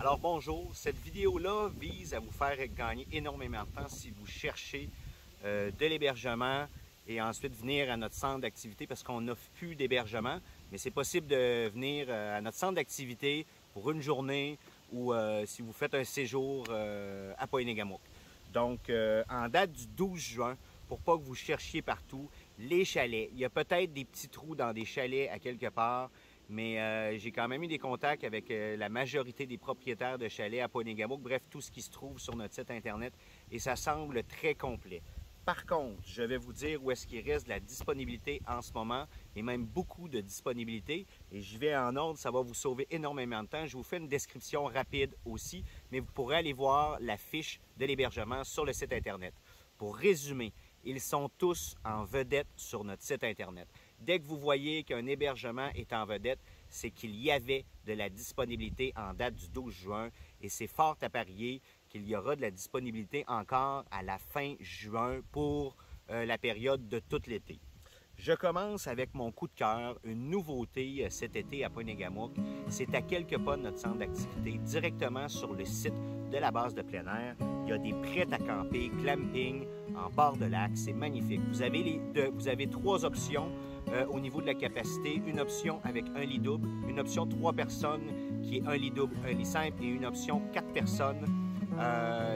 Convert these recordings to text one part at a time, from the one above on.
Alors bonjour, cette vidéo-là vise à vous faire gagner énormément de temps si vous cherchez de l'hébergement et ensuite venir à notre centre d'activité parce qu'on n'offre plus d'hébergement, mais c'est possible de venir à notre centre d'activité pour une journée ou si vous faites un séjour à Pointe-Négamook. Donc en date du 12 juin, pour pas que vous cherchiez partout, les chalets, il y a peut-être des petits trous dans des chalets à quelque part, mais j'ai quand même eu des contacts avec la majorité des propriétaires de chalets à Pointe-Négamook, bref, tout ce qui se trouve sur notre site Internet, et ça semble très complet. Par contre, je vais vous dire où est-ce qu'il reste de la disponibilité en ce moment, et même beaucoup de disponibilité, et je vais en ordre, ça va vous sauver énormément de temps. Je vous fais une description rapide aussi, mais vous pourrez aller voir la fiche de l'hébergement sur le site Internet. Pour résumer, ils sont tous en vedette sur notre site Internet. Dès que vous voyez qu'un hébergement est en vedette, c'est qu'il y avait de la disponibilité en date du 12 juin et c'est fort à parier qu'il y aura de la disponibilité encore à la fin juin pour la période de tout l'été. Je commence avec mon coup de cœur, une nouveauté cet été à Pointe-Négamook. C'est à quelques pas de notre centre d'activité, directement sur le site de la base de plein air. Il y a des prêts à camper, glamping, en bord de lac, c'est magnifique. Vous avez trois options au niveau de la capacité. Une option avec un lit double, une option 3 personnes qui est un lit double, un lit simple et une option 4 personnes,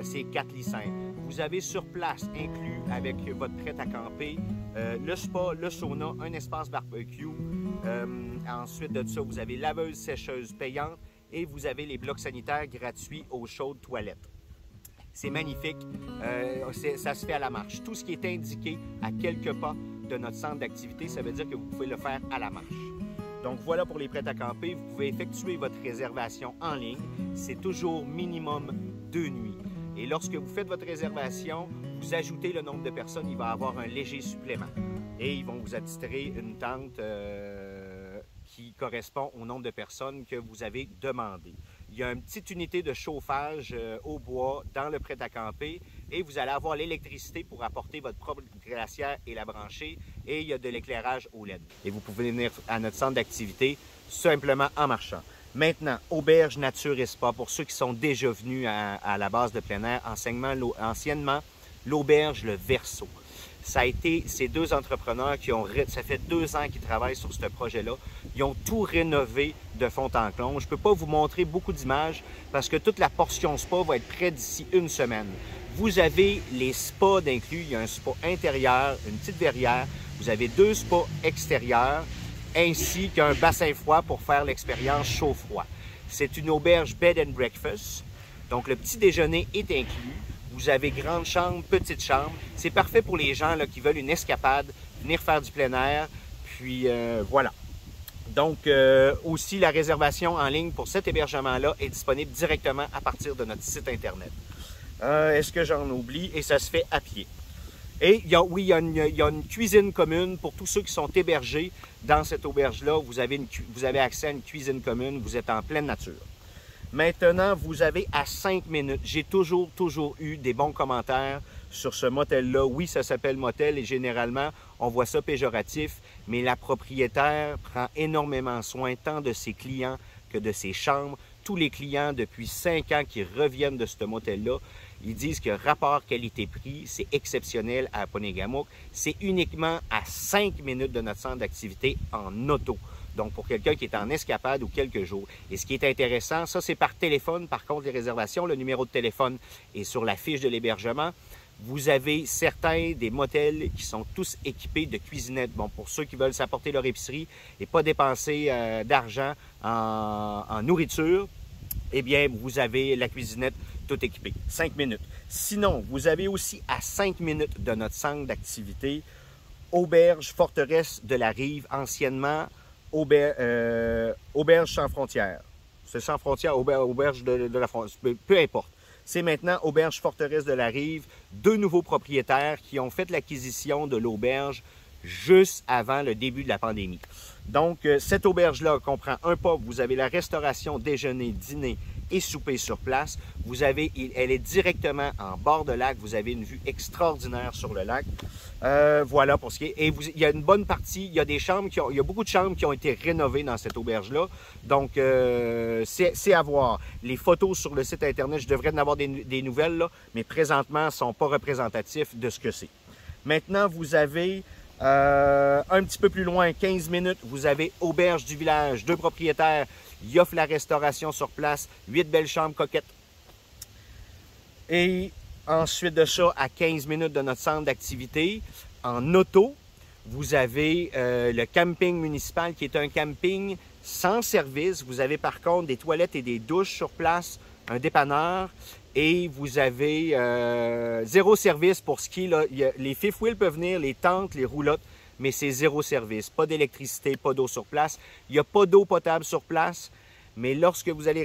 c'est 4 lits simples. Vous avez sur place, inclus avec votre prêt à camper, le spa, le sauna, un espace barbecue. Ensuite de ça, vous avez laveuse sécheuse payante et vous avez les blocs sanitaires gratuits eau chaude toilette. C'est magnifique, ça se fait à la marche. Tout ce qui est indiqué à quelques pas de notre centre d'activité, ça veut dire que vous pouvez le faire à la marche. Donc voilà pour les prêts à camper, vous pouvez effectuer votre réservation en ligne. C'est toujours minimum 2 nuits. Et lorsque vous faites votre réservation, vous ajoutez le nombre de personnes, il va y avoir un léger supplément. Et ils vont vous attitrer une tente qui correspond au nombre de personnes que vous avez demandé. Il y a une petite unité de chauffage au bois dans le prêt à camper et vous allez avoir l'électricité pour apporter votre propre glacière et la brancher et il y a de l'éclairage au LED. Et vous pouvez venir à notre centre d'activité simplement en marchant. Maintenant, auberge nature et spa pour ceux qui sont déjà venus à la base de plein air, anciennement l'auberge Le Verso. Ça a été ces deux entrepreneurs ça fait 2 ans qu'ils travaillent sur ce projet-là. Ils ont tout rénové de fond en comble. Je ne peux pas vous montrer beaucoup d'images parce que toute la portion spa va être prête d'ici une semaine. Vous avez les spas d'inclus. Il y a un spa intérieur, une petite verrière. Vous avez 2 spas extérieurs ainsi qu'un bassin froid pour faire l'expérience chaud-froid. C'est une auberge bed and breakfast. Donc, le petit déjeuner est inclus. Vous avez grande chambre, petite chambre. C'est parfait pour les gens là, qui veulent une escapade, venir faire du plein air. Puis voilà. Donc aussi, la réservation en ligne pour cet hébergement-là est disponible directement à partir de notre site Internet. Est-ce que j'en oublie? Et ça se fait à pied. Et il y a une cuisine commune pour tous ceux qui sont hébergés dans cette auberge-là. Vous avez accès à une cuisine commune. Vous êtes en pleine nature. Maintenant, vous avez à 5 minutes. J'ai toujours eu des bons commentaires sur ce motel-là. Oui, ça s'appelle motel et généralement, on voit ça péjoratif, mais la propriétaire prend énormément soin tant de ses clients que de ses chambres. Tous les clients, depuis 5 ans qui reviennent de ce motel-là, ils disent que rapport qualité-prix, c'est exceptionnel à Pointe-Négamook. C'est uniquement à 5 minutes de notre centre d'activité en auto. Donc, pour quelqu'un qui est en escapade ou quelques jours. Et ce qui est intéressant, ça, c'est par téléphone. Par contre, les réservations, le numéro de téléphone est sur la fiche de l'hébergement. Vous avez certains des motels qui sont tous équipés de cuisinettes. Bon, pour ceux qui veulent s'apporter leur épicerie et pas dépenser d'argent en nourriture, eh bien, vous avez la cuisinette tout équipée. 5 minutes. Sinon, vous avez aussi à 5 minutes de notre centre d'activité, auberge forteresse de la Rive, anciennement auberge sans frontières. C'est sans frontières, auberge de la frontière, peu importe. C'est maintenant auberge forteresse de la Rive, 2 nouveaux propriétaires qui ont fait l'acquisition de l'auberge juste avant le début de la pandémie. Donc, cette auberge-là comprend un pub, vous avez la restauration, déjeuner, dîner et souper sur place. Elle est directement en bord de lac. Vous avez une vue extraordinaire sur le lac. Voilà pour ce qui est. Et il y a une bonne partie, il y a beaucoup de chambres qui ont été rénovées dans cette auberge-là. Donc, c'est à voir. Les photos sur le site Internet, je devrais en avoir des nouvelles, là, mais présentement, elles ne sont pas représentatifs de ce que c'est. Maintenant, vous avez un petit peu plus loin, 15 minutes, vous avez Auberge du Village, 2 propriétaires. Ils offrent la restauration sur place, 8 belles chambres coquettes. Et ensuite de ça, à 15 minutes de notre centre d'activité, en auto, vous avez le camping municipal qui est un camping sans service. Vous avez par contre des toilettes et des douches sur place, un dépanneur. Et vous avez 0 service pour ski. Là. Les fifth wheels peuvent venir, les tentes, les roulottes, mais c'est 0 service. Pas d'électricité, pas d'eau sur place. Il n'y a pas d'eau potable sur place, mais lorsque vous allez...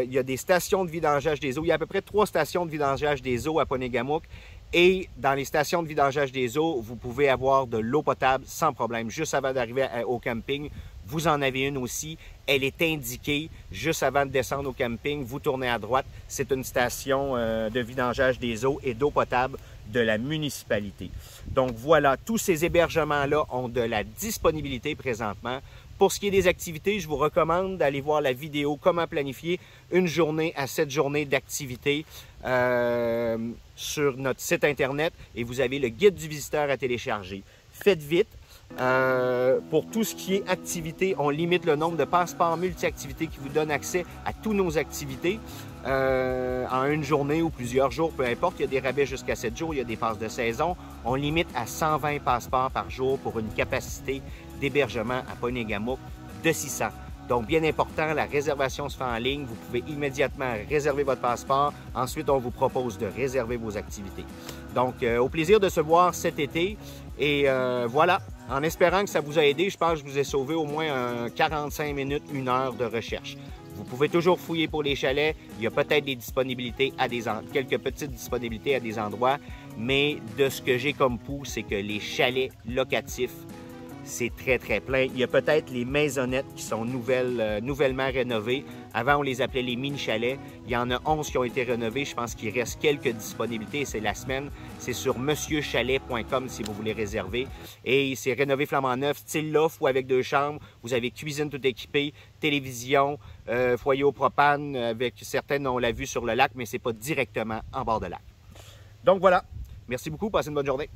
il y a des stations de vidangeage des eaux. Il y a à peu près 3 stations de vidangeage des eaux à Ponégamouk. Et dans les stations de vidangeage des eaux, vous pouvez avoir de l'eau potable sans problème. Juste avant d'arriver au camping, vous en avez une aussi. Elle est indiquée juste avant de descendre au camping. Vous tournez à droite. C'est une station de vidangeage des eaux et d'eau potable de la municipalité. Donc voilà, tous ces hébergements-là ont de la disponibilité présentement. Pour ce qui est des activités, je vous recommande d'aller voir la vidéo « Comment planifier une journée à 7 journées d'activité » sur notre site Internet et vous avez le guide du visiteur à télécharger. Faites vite. Pour tout ce qui est activité, on limite le nombre de passeports multi-activités qui vous donnent accès à toutes nos activités en une journée ou plusieurs jours, peu importe. Il y a des rabais jusqu'à 7 jours, il y a des passes de saison. On limite à 120 passeports par jour pour une capacité d'hébergement à Ponégamouk de 600. Donc, bien important, la réservation se fait en ligne. Vous pouvez immédiatement réserver votre passeport. Ensuite, on vous propose de réserver vos activités. Donc, au plaisir de se voir cet été. Et voilà, en espérant que ça vous a aidé, je pense que je vous ai sauvé au moins 45 minutes, 1 heure de recherche. Vous pouvez toujours fouiller pour les chalets. Il y a peut-être des disponibilités quelques petites disponibilités à des endroits. Mais de ce que j'ai comme pouls, c'est que les chalets locatifs, c'est très, très plein. Il y a peut-être les maisonnettes qui sont nouvellement rénovées. Avant, on les appelait les mini-chalets. Il y en a 11 qui ont été rénovés. Je pense qu'il reste quelques disponibilités. C'est la semaine. C'est sur monsieurchalet.com si vous voulez réserver. Et c'est rénové flambant neuf, style loft ou avec 2 chambres. Vous avez cuisine tout équipée, télévision, foyer au propane. Avec certaines, on l'a vu sur le lac, mais ce n'est pas directement en bord de lac. Donc voilà. Merci beaucoup. Passez une bonne journée.